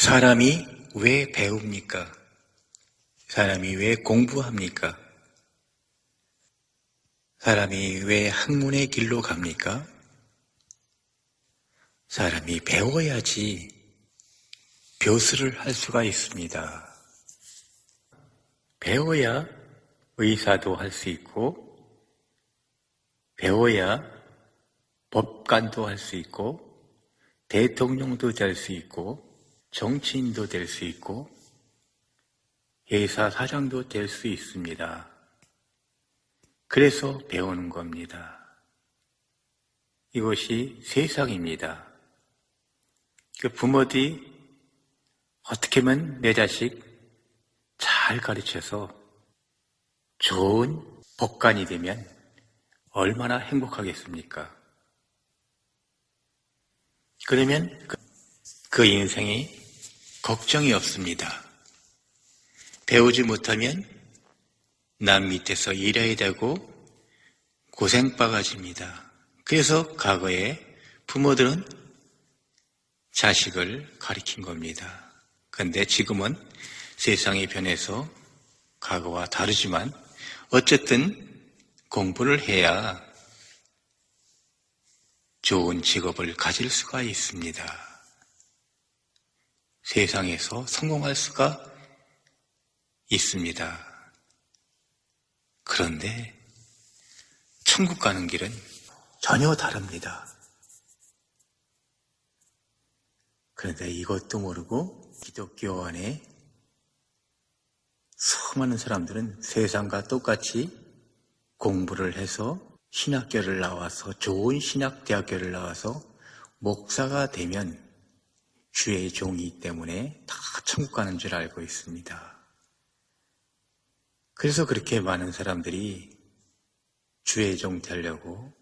사람이 왜 배웁니까? 사람이 왜 공부합니까? 사람이 왜 학문의 길로 갑니까? 사람이 배워야지 벼슬을 할 수가 있습니다. 배워야 의사도 할 수 있고, 배워야 법관도 할 수 있고, 대통령도 될 수 있고, 정치인도 될 수 있고, 회사 사장도 될 수 있습니다. 그래서 배우는 겁니다. 이것이 세상입니다. 그 부모들이 어떻게 하면 내 자식 잘 가르쳐서 좋은 법관이 되면 얼마나 행복하겠습니까? 그러면 그 인생이 걱정이 없습니다. 배우지 못하면 남 밑에서 일해야 되고 고생바가지입니다. 그래서 과거에 부모들은 자식을 가리킨 겁니다. 그런데 지금은 세상이 변해서 과거와 다르지만 어쨌든 공부를 해야 좋은 직업을 가질 수가 있습니다. 세상에서 성공할 수가 있습니다. 그런데 천국 가는 길은 전혀 다릅니다. 그런데 이것도 모르고 기독교 안에 수많은 사람들은 세상과 똑같이 공부를 해서 신학교를 나와서 좋은 신학대학교를 나와서 목사가 되면 주의 종이기 때문에 다 천국 가는 줄 알고 있습니다. 그래서 그렇게 많은 사람들이 주의 종 되려고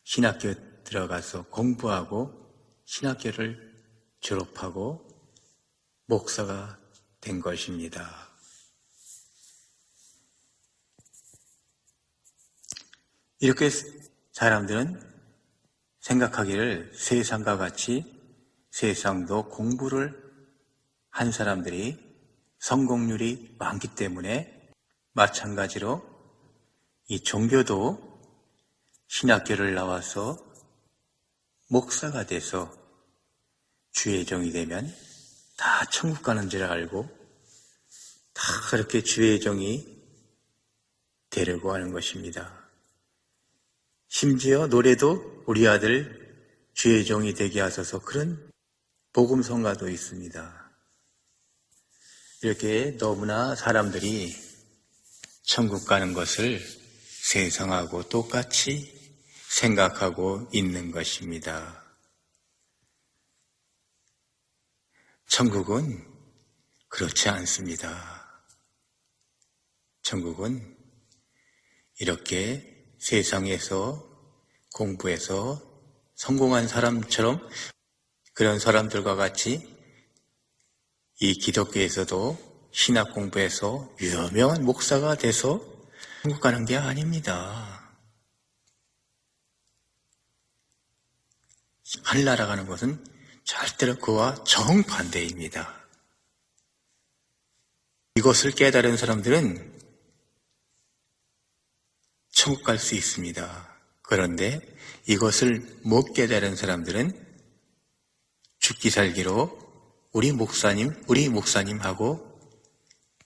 신학교 들어가서 공부하고 신학교를 졸업하고 목사가 된 것입니다. 이렇게 사람들은 생각하기를 세상과 같이 세상도 공부를 한 사람들이 성공률이 많기 때문에 마찬가지로 이 종교도 신학교를 나와서 목사가 돼서 주의 종이 되면 다 천국 가는 줄 알고 다 그렇게 주의 종이 되려고 하는 것입니다. 심지어 노래도 우리 아들 주의 종이 되게 하소서 그런 복음성가도 있습니다. 이렇게 너무나 사람들이 천국 가는 것을 세상하고 똑같이 생각하고 있는 것입니다. 천국은 그렇지 않습니다. 천국은 이렇게 세상에서 공부해서 성공한 사람처럼 그런 사람들과 같이 이 기독교에서도 신학 공부해서 유명한 목사가 돼서 천국 가는 게 아닙니다. 하늘나라 가는 것은 절대로 그와 정반대입니다. 이것을 깨달은 사람들은 천국 갈 수 있습니다. 그런데 이것을 못 깨달은 사람들은 죽기 살기로 우리 목사님 하고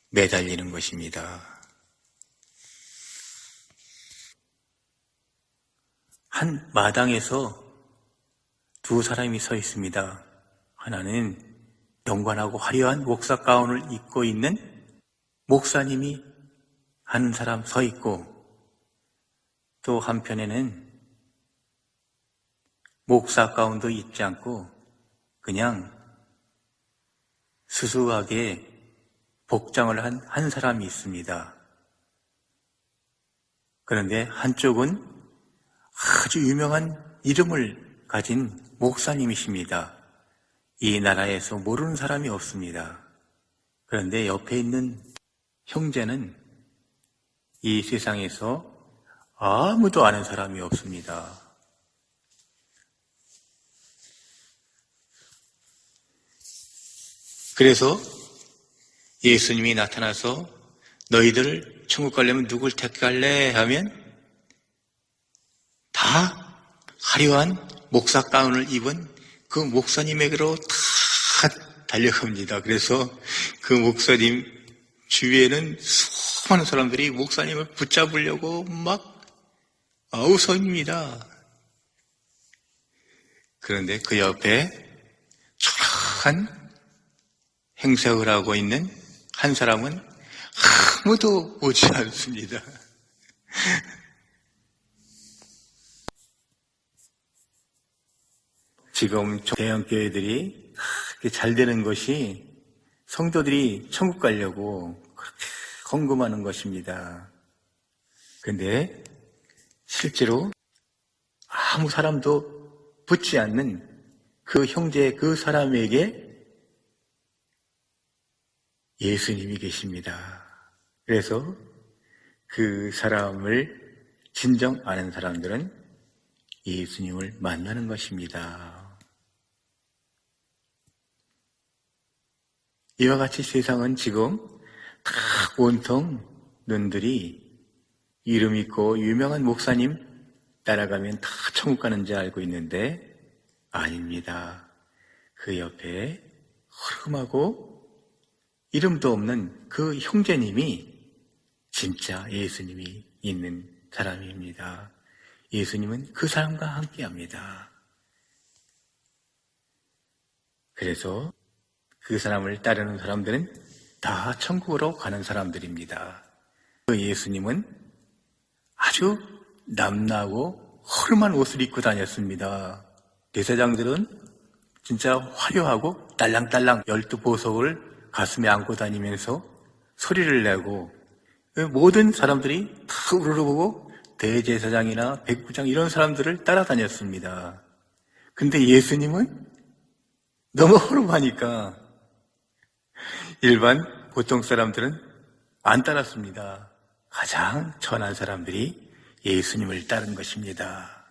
매달리는 것입니다. 한 마당에서 두 사람이 서 있습니다. 하나는 영관하고 화려한 목사 가운을 입고 있는 목사님이 한 사람 서 있고 또 한편에는 목사 가운도 입지 않고 그냥 수수하게 복장을 한 사람이 있습니다. 그런데 한쪽은 아주 유명한 이름을 가진 목사님이십니다. 이 나라에서 모르는 사람이 없습니다. 그런데 옆에 있는 형제는 이 세상에서 아무도 아는 사람이 없습니다. 그래서 예수님이 나타나서 너희들 천국 가려면 누굴 택할래? 하면 다 화려한 목사 가운을 입은 그 목사님에게로 다 달려갑니다. 그래서 그 목사님 주위에는 수많은 사람들이 목사님을 붙잡으려고 막 아우성입니다. 그런데 그 옆에 초라한 행색을 하고 있는 한 사람은 아무도 오지 않습니다. 지금 대형교회들이 그렇게 잘 되는 것이 성도들이 천국 가려고 그렇게 헌금하는 것입니다. 그런데 실제로 아무 사람도 붙지 않는 그 형제 그 사람에게 예수님이 계십니다. 그래서 그 사람을 진정 아는 사람들은 예수님을 만나는 것입니다. 이와 같이 세상은 지금 다 온통 눈들이 이름 있고 유명한 목사님 따라가면 다 천국 가는 줄 알고 있는데 아닙니다. 그 옆에 허름하고 이름도 없는 그 형제님이 진짜 예수님이 있는 사람입니다. 예수님은 그 사람과 함께합니다. 그래서 그 사람을 따르는 사람들은 다 천국으로 가는 사람들입니다. 그 예수님은 아주 남나고 허름한 옷을 입고 다녔습니다. 대제사장들은 진짜 화려하고 딸랑딸랑 12보석을 가슴에 안고 다니면서 소리를 내고 모든 사람들이 다 우러러보고 대제사장이나 백부장 이런 사람들을 따라다녔습니다. 근데 예수님은 너무 허름하니까 일반 보통 사람들은 안 따랐습니다. 가장 천한 사람들이 예수님을 따른 것입니다.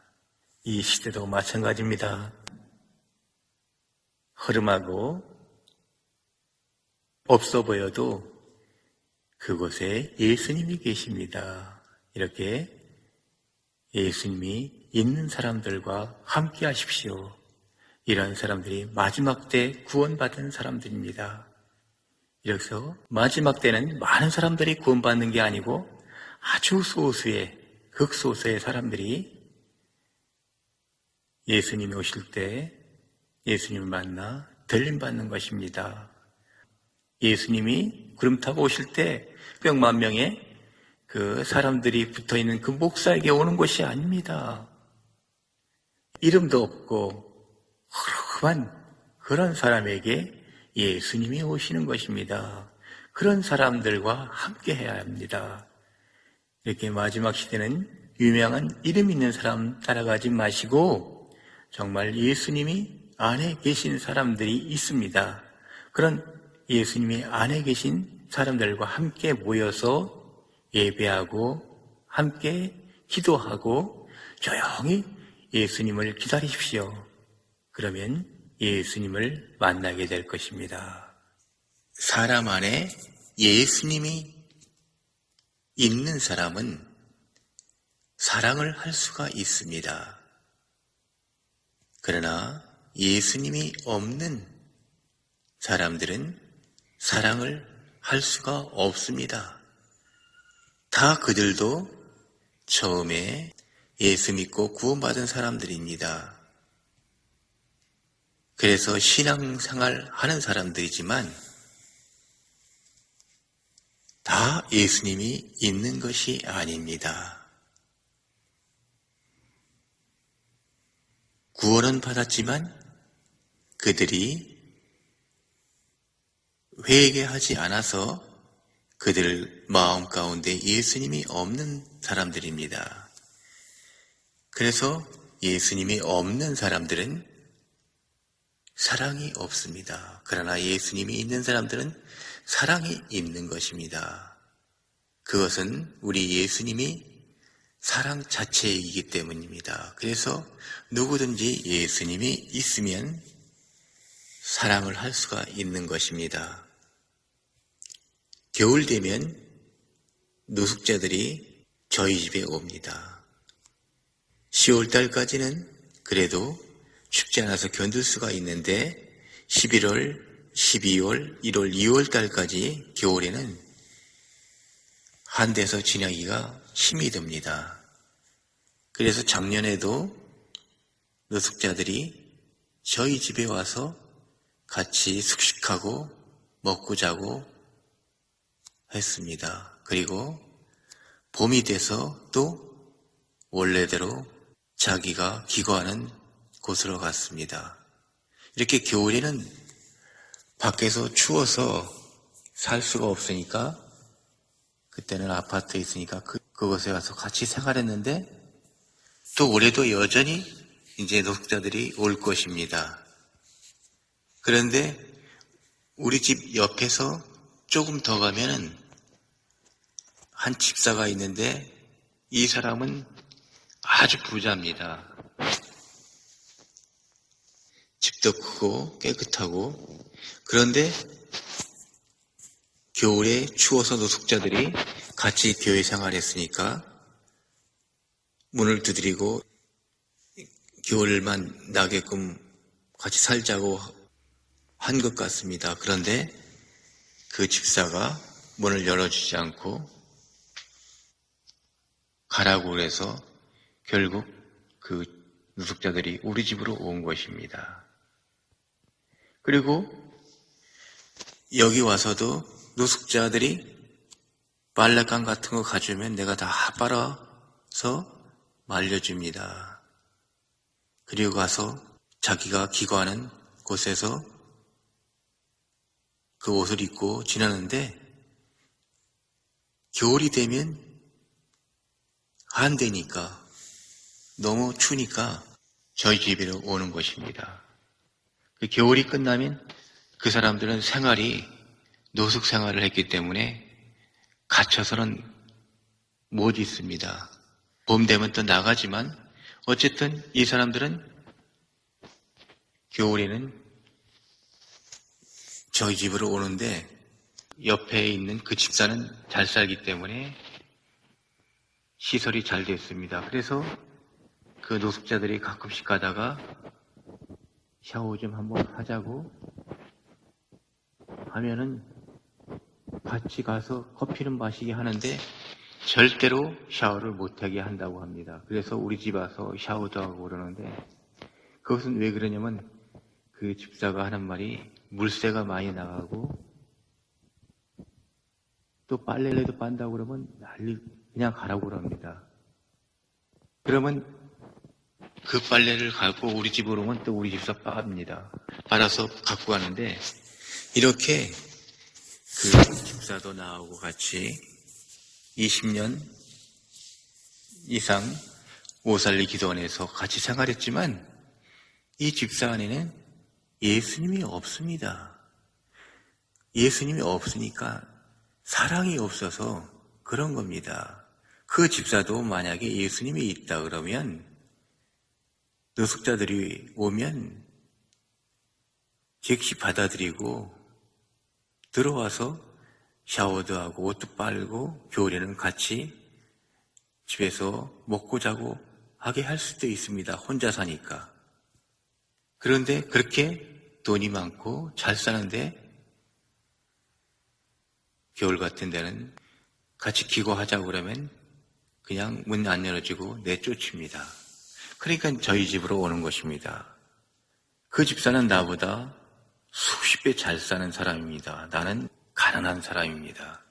이 시대도 마찬가지입니다. 허름하고 없어 보여도 그곳에 예수님이 계십니다. 이렇게 예수님이 있는 사람들과 함께 하십시오. 이런 사람들이 마지막 때 구원받은 사람들입니다. 이래서 마지막 때는 많은 사람들이 구원받는 게 아니고 아주 소수의, 극소수의 사람들이 예수님이 오실 때 예수님을 만나 들림받는 것입니다. 예수님이 구름 타고 오실 때 몇만 명의 그 사람들이 붙어있는 그 목사에게 오는 것이 아닙니다. 이름도 없고 허름한 그런 사람에게 예수님이 오시는 것입니다. 그런 사람들과 함께 해야 합니다. 이렇게 마지막 시대는 유명한 이름 있는 사람 따라가지 마시고 정말 예수님이 안에 계신 사람들이 있습니다. 그런 예수님이 안에 계신 사람들과 함께 모여서 예배하고 함께 기도하고 조용히 예수님을 기다리십시오. 그러면 예수님을 만나게 될 것입니다. 사람 안에 예수님이 있는 사람은 사랑을 할 수가 있습니다. 그러나 예수님이 없는 사람들은 사랑을 할 수가 없습니다. 다 그들도 처음에 예수 믿고 구원받은 사람들입니다. 그래서 신앙생활 하는 사람들이지만 다 예수님이 있는 것이 아닙니다. 구원은 받았지만 그들이 회개하지 않아서 그들 마음 가운데 예수님이 없는 사람들입니다. 그래서 예수님이 없는 사람들은 사랑이 없습니다. 그러나 예수님이 있는 사람들은 사랑이 있는 것입니다. 그것은 우리 예수님이 사랑 자체이기 때문입니다. 그래서 누구든지 예수님이 있으면 사랑을 할 수가 있는 것입니다. 겨울 되면 노숙자들이 저희 집에 옵니다. 10월달까지는 그래도 춥지 않아서 견딜 수가 있는데 11월, 12월, 1월, 2월달까지 겨울에는 한 데서 지내기가 힘이 듭니다. 그래서 작년에도 노숙자들이 저희 집에 와서 같이 숙식하고 먹고 자고 했습니다. 그리고 봄이 돼서 또 원래대로 자기가 기거하는 곳으로 갔습니다. 이렇게 겨울에는 밖에서 추워서 살 수가 없으니까 그때는 아파트에 있으니까 그곳에 가서 같이 생활했는데 또 올해도 여전히 이제 노숙자들이 올 것입니다. 그런데 우리 집 옆에서 조금 더 가면은 한 집사가 있는데 이 사람은 아주 부자입니다. 집도 크고 깨끗하고 그런데 겨울에 추워서 노숙자들이 같이 교회 생활했으니까 문을 두드리고 겨울만 나게끔 같이 살자고 한 것 같습니다. 그런데 그 집사가 문을 열어주지 않고 가라고 그래서 결국 그 노숙자들이 우리 집으로 온 것입니다. 그리고 여기 와서도 노숙자들이 빨랫감 같은 거 가져오면 내가 다 빨아서 말려줍니다. 그리고 가서 자기가 기거하는 곳에서 그 옷을 입고 지나는데 겨울이 되면 안 되니까 너무 추우니까 저희 집으로 오는 것입니다. 그 겨울이 끝나면 그 사람들은 노숙 생활을 했기 때문에 갇혀서는 못 있습니다. 봄 되면 또 나가지만 어쨌든 이 사람들은 겨울에는 저희 집으로 오는데 옆에 있는 그 집사는 잘 살기 때문에 시설이 잘 됐습니다. 그래서 그 노숙자들이 가끔씩 가다가 샤워 좀 한번 하자고 하면은 같이 가서 커피는 마시게 하는데 절대로 샤워를 못하게 한다고 합니다. 그래서 우리 집 와서 샤워도 하고 그러는데 그것은 왜 그러냐면 그 집사가 하는 말이 물세가 많이 나가고 또 빨래라도 빤다고 그러면 그냥 가라고 그럽니다. 그러면 그 빨래를 갖고 우리 집으로 오면 또 우리 집사 빻습니다. 빨아서 갖고 가는데 이렇게 그 집사도 나하고 같이 20년 이상 오살리 기도원에서 같이 생활했지만 이 집사 안에는 예수님이 없습니다. 예수님이 없으니까 사랑이 없어서 그런 겁니다. 그 집사도 만약에 예수님이 있다 그러면 노숙자들이 오면 즉시 받아들이고 들어와서 샤워도 하고 옷도 빨고 겨울에는 같이 집에서 먹고 자고 하게 할 수도 있습니다. 혼자 사니까. 그런데 그렇게 돈이 많고 잘 사는데 겨울 같은 데는 같이 기거하자고 그러면 그냥 문 안 열어주고 내쫓습니다. 그러니까 저희 집으로 오는 것입니다. 그 집사는 나보다 수십 배 잘 사는 사람입니다. 나는 가난한 사람입니다.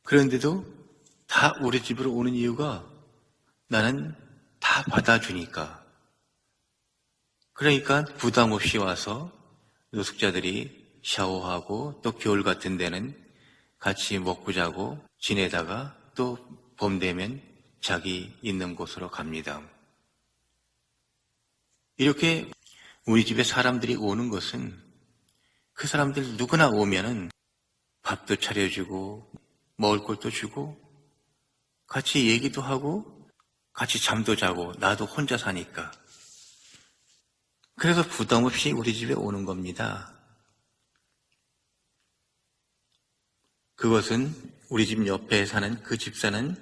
그런데도 다 우리 집으로 오는 이유가 나는 다 받아주니까. 그러니까 부담 없이 와서 노숙자들이 샤워하고 또 겨울 같은 데는 같이 먹고 자고 지내다가 또 봄 되면 자기 있는 곳으로 갑니다. 이렇게 우리 집에 사람들이 오는 것은 그 사람들 누구나 오면은 밥도 차려주고 먹을 것도 주고 같이 얘기도 하고 같이 잠도 자고 나도 혼자 사니까 그래서 부담 없이 우리 집에 오는 겁니다. 그것은 우리 집 옆에 사는 그 집사는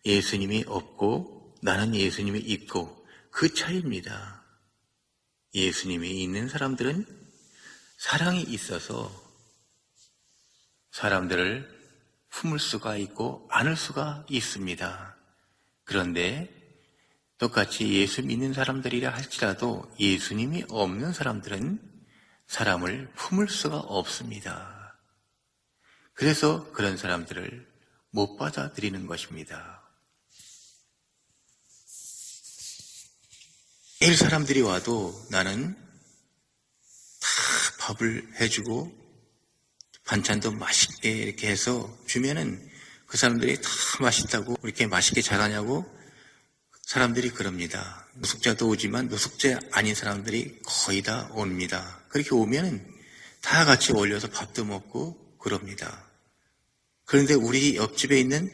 예수님이 없고 나는 예수님이 있고 그 차이입니다. 예수님이 있는 사람들은 사랑이 있어서 사람들을 품을 수가 있고 안을 수가 있습니다. 그런데 똑같이 예수 믿는 사람들이라 할지라도 예수님이 없는 사람들은 사람을 품을 수가 없습니다. 그래서 그런 사람들을 못 받아들이는 것입니다. 매일 사람들이 와도 나는 다 밥을 해주고 반찬도 맛있게 이렇게 해서 주면은 그 사람들이 다 맛있다고 이렇게 맛있게 잘하냐고 사람들이 그럽니다. 노숙자도 오지만 노숙자 아닌 사람들이 거의 다 옵니다. 그렇게 오면은 다 같이 올려서 밥도 먹고 그럽니다. 그런데 우리 옆집에 있는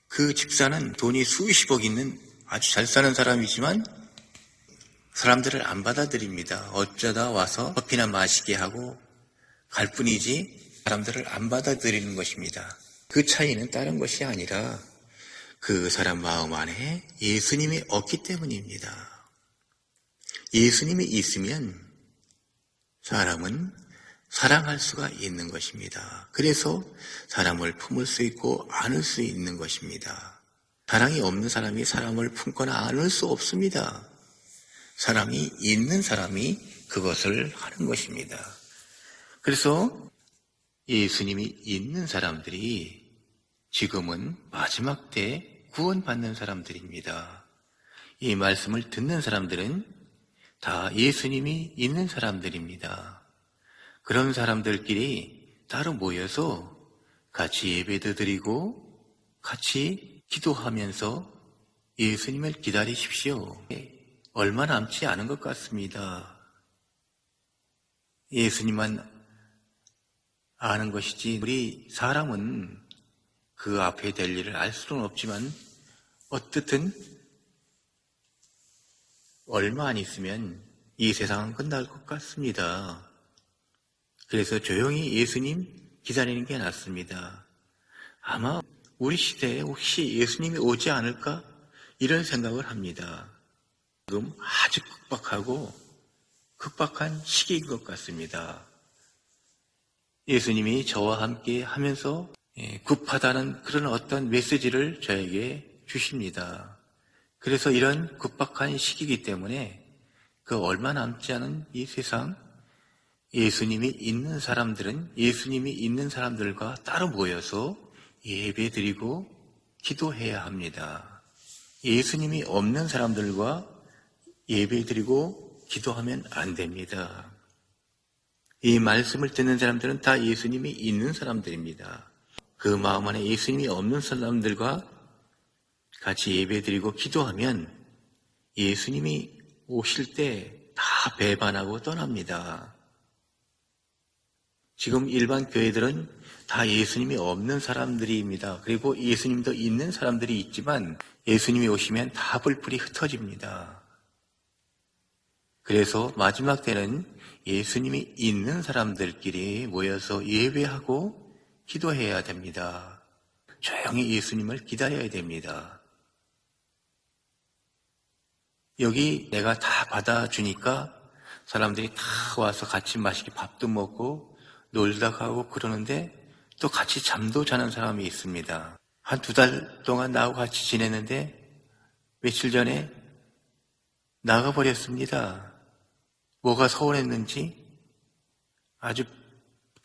그 집사는 돈이 수십억 있는 아주 잘 사는 사람이지만 사람들을 안 받아들입니다. 어쩌다 와서 커피나 마시게 하고 갈 뿐이지 사람들을 안 받아들이는 것입니다. 그 차이는 다른 것이 아니라 그 사람 마음 안에 예수님이 없기 때문입니다. 예수님이 있으면 사람은 사랑할 수가 있는 것입니다. 그래서 사람을 품을 수 있고 안을 수 있는 것입니다. 사랑이 없는 사람이 사람을 품거나 안을 수 없습니다. 사랑이 있는 사람이 그것을 하는 것입니다. 그래서 예수님이 있는 사람들이 지금은 마지막 때 구원받는 사람들입니다. 이 말씀을 듣는 사람들은 다 예수님이 있는 사람들입니다. 그런 사람들끼리 따로 모여서 같이 예배도 드리고 같이 기도하면서 예수님을 기다리십시오. 얼마 남지 않은 것 같습니다. 예수님만 아는 것이지 우리 사람은 그 앞에 될 일을 알 수는 없지만 어떻든 얼마 안 있으면 이 세상은 끝날 것 같습니다. 그래서 조용히 예수님 기다리는 게 낫습니다. 아마 우리 시대에 혹시 예수님이 오지 않을까? 이런 생각을 합니다. 지금 아주 급박한 시기인 것 같습니다. 예수님이 저와 함께 하면서 급하다는 그런 어떤 메시지를 저에게 주십니다. 그래서 이런 급박한 시기이기 때문에 그 얼마 남지 않은 이 세상 예수님이 있는 사람들은 예수님이 있는 사람들과 따로 모여서 예배드리고 기도해야 합니다. 예수님이 없는 사람들과 예배드리고 기도하면 안 됩니다. 이 말씀을 듣는 사람들은 다 예수님이 있는 사람들입니다. 그 마음 안에 예수님이 없는 사람들과 같이 예배드리고 기도하면 예수님이 오실 때 다 배반하고 떠납니다. 지금 일반 교회들은 다 예수님이 없는 사람들입니다. 그리고 예수님도 있는 사람들이 있지만 예수님이 오시면 다 불풀이 흩어집니다. 그래서 마지막 때는 예수님이 있는 사람들끼리 모여서 예배하고 기도해야 됩니다. 조용히 예수님을 기다려야 됩니다. 여기 내가 다 받아주니까 사람들이 다 와서 같이 맛있게 밥도 먹고 놀다 가고 그러는데 또 같이 잠도 자는 사람이 있습니다. 한 2달 동안 나하고 같이 지냈는데 며칠 전에 나가버렸습니다. 뭐가 서운했는지 아주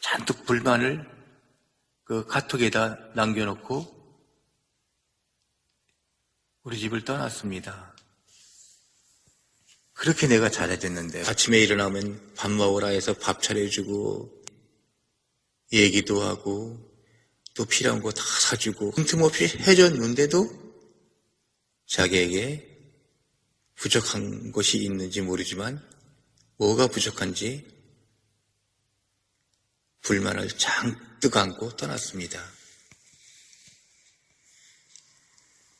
잔뜩 불만을 그 카톡에다 남겨놓고 우리 집을 떠났습니다. 그렇게 내가 잘해줬는데 아침에 일어나면 밥 먹으라 해서 밥 차려주고 얘기도 하고 또 필요한 거 다 사주고 틈틈없이 해줬는데도 자기에게 부족한 것이 있는지 모르지만 뭐가 부족한지 불만을 잔뜩 안고 떠났습니다.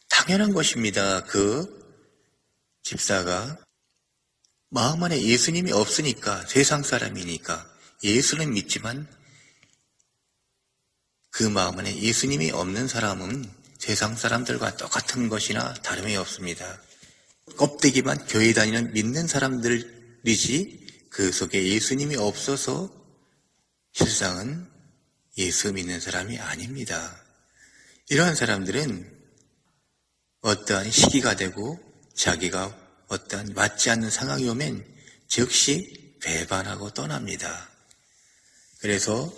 당연한 것입니다. 그 집사가 마음 안에 예수님이 없으니까, 세상 사람이니까 예수는 믿지만 그 마음 안에 예수님이 없는 사람은 세상 사람들과 똑같은 것이나 다름이 없습니다. 껍데기만 교회 다니는 믿는 사람들이지 그 속에 예수님이 없어서 실상은 예수 믿는 사람이 아닙니다. 이러한 사람들은 어떠한 시기가 되고 자기가 어떠한 맞지 않는 상황이 오면 즉시 배반하고 떠납니다. 그래서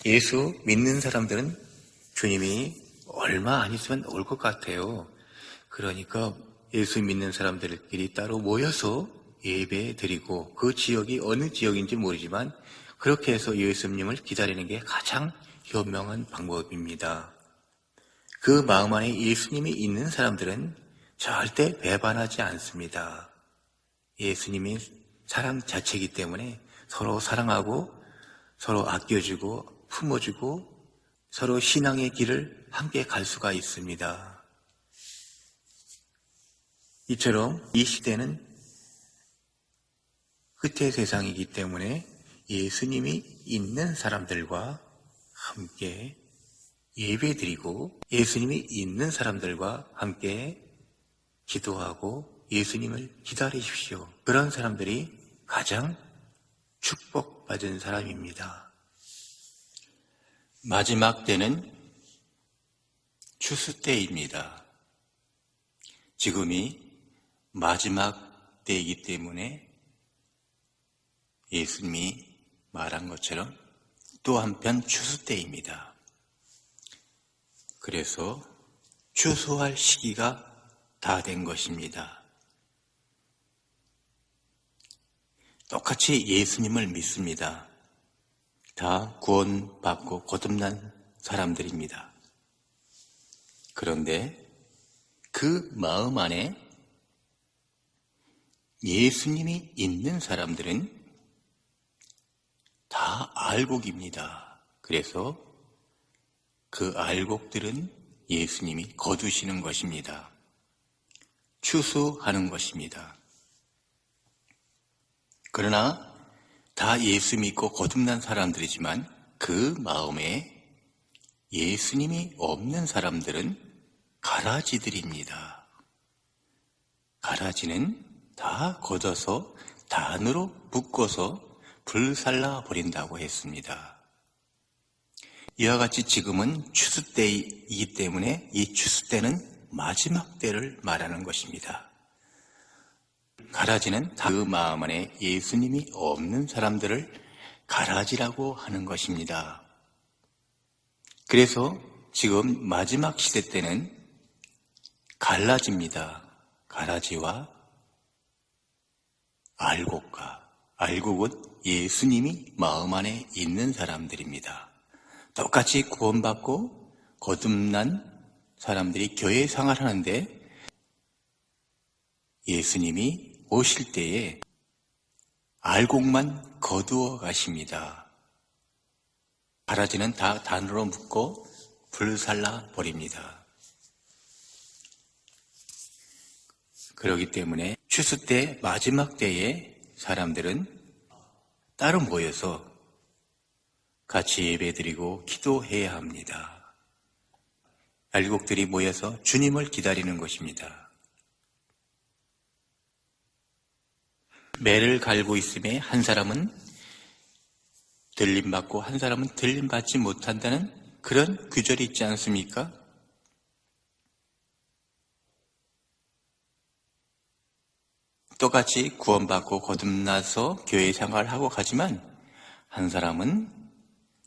예수 믿는 사람들은 주님이 얼마 안 있으면 올 것 같아요. 그러니까 예수 믿는 사람들끼리 따로 모여서 예배 드리고, 그 지역이 어느 지역인지 모르지만 그렇게 해서 예수님을 기다리는 게 가장 현명한 방법입니다. 그 마음 안에 예수님이 있는 사람들은 절대 배반하지 않습니다. 예수님이 사랑 자체이기 때문에 서로 사랑하고 서로 아껴주고 품어주고 서로 신앙의 길을 함께 갈 수가 있습니다. 이처럼 이 시대는 끝의 세상이기 때문에 예수님이 있는 사람들과 함께 예배드리고 예수님이 있는 사람들과 함께 기도하고 예수님을 기다리십시오. 그런 사람들이 가장 축복받은 사람입니다. 마지막 때는 추수 때입니다. 지금이 마지막 때이기 때문에 예수님이 말한 것처럼 또 한편 추수 때입니다. 그래서 추수할 시기가 다 된 것입니다. 똑같이 예수님을 믿습니다. 다 구원받고 거듭난 사람들입니다. 그런데 그 마음 안에 예수님이 있는 사람들은 다 알곡입니다. 그래서 그 알곡들은 예수님이 거두시는 것입니다. 추수하는 것입니다. 그러나 다 예수 믿고 거듭난 사람들이지만 그 마음에 예수님이 없는 사람들은 가라지들입니다. 가라지는 다 걷어서 단으로 묶어서 불살라 버린다고 했습니다. 이와 같이 지금은 추수 때이기 때문에 이 추수 때는 마지막 때를 말하는 것입니다. 가라지는 다 그 마음 안에 예수님이 없는 사람들을 가라지라고 하는 것입니다. 그래서 지금 마지막 시대 때는 갈라집니다. 가라지와 알곡과, 알곡은 예수님이 마음 안에 있는 사람들입니다. 똑같이 구원받고 거듭난 사람들이 교회 생활하는데 예수님이 오실 때에 알곡만 거두어 가십니다. 가라지는 다 단으로 묶고 불살라 버립니다. 그렇기 때문에 추수 때 마지막 때에 사람들은 따로 모여서 같이 예배드리고 기도해야 합니다. 알곡들이 모여서 주님을 기다리는 것입니다. 매를 갈고 있음에 한 사람은 들림받고 한 사람은 들림받지 못한다는 그런 규절이 있지 않습니까? 똑같이 구원받고 거듭나서 교회 생활을 하고 가지만 한 사람은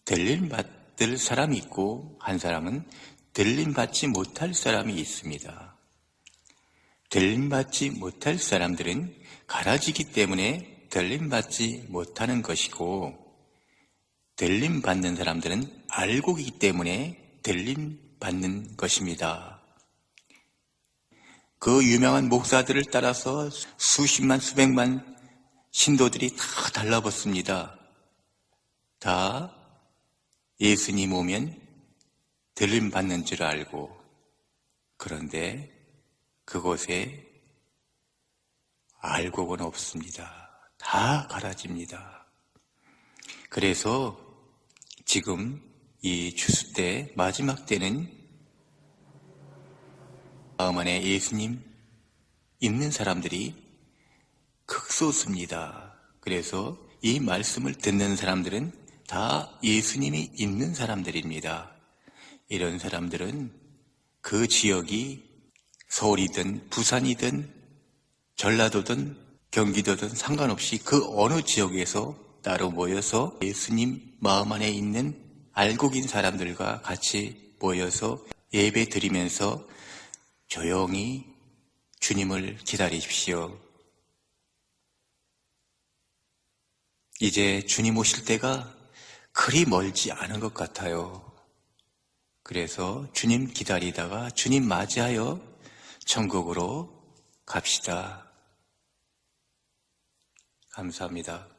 들림받을 사람이 있고 한 사람은 들림받지 못할 사람이 있습니다. 들림받지 못할 사람들은 가라지기 때문에 들림받지 못하는 것이고 들림받는 사람들은 알곡이기 때문에 들림받는 것입니다. 그 유명한 목사들을 따라서 수십만 수백만 신도들이 다 달라붙습니다. 다 예수님 오면 들림받는 줄 알고, 그런데 그곳에 알곡은 없습니다. 다 갈아집니다. 그래서 지금 이 추수 때, 마지막 때는 마음 안에 예수님 있는 사람들이 극소수입니다. 그래서 이 말씀을 듣는 사람들은 다 예수님이 있는 사람들입니다. 이런 사람들은 그 지역이 서울이든 부산이든 전라도든 경기도든 상관없이 그 어느 지역에서 따로 모여서 예수님 마음 안에 있는 알고 긴 사람들과 같이 모여서 예배 드리면서 조용히 주님을 기다리십시오. 이제 주님 오실 때가 그리 멀지 않은 것 같아요. 그래서 주님 기다리다가 주님 맞이하여 천국으로 갑시다. 감사합니다.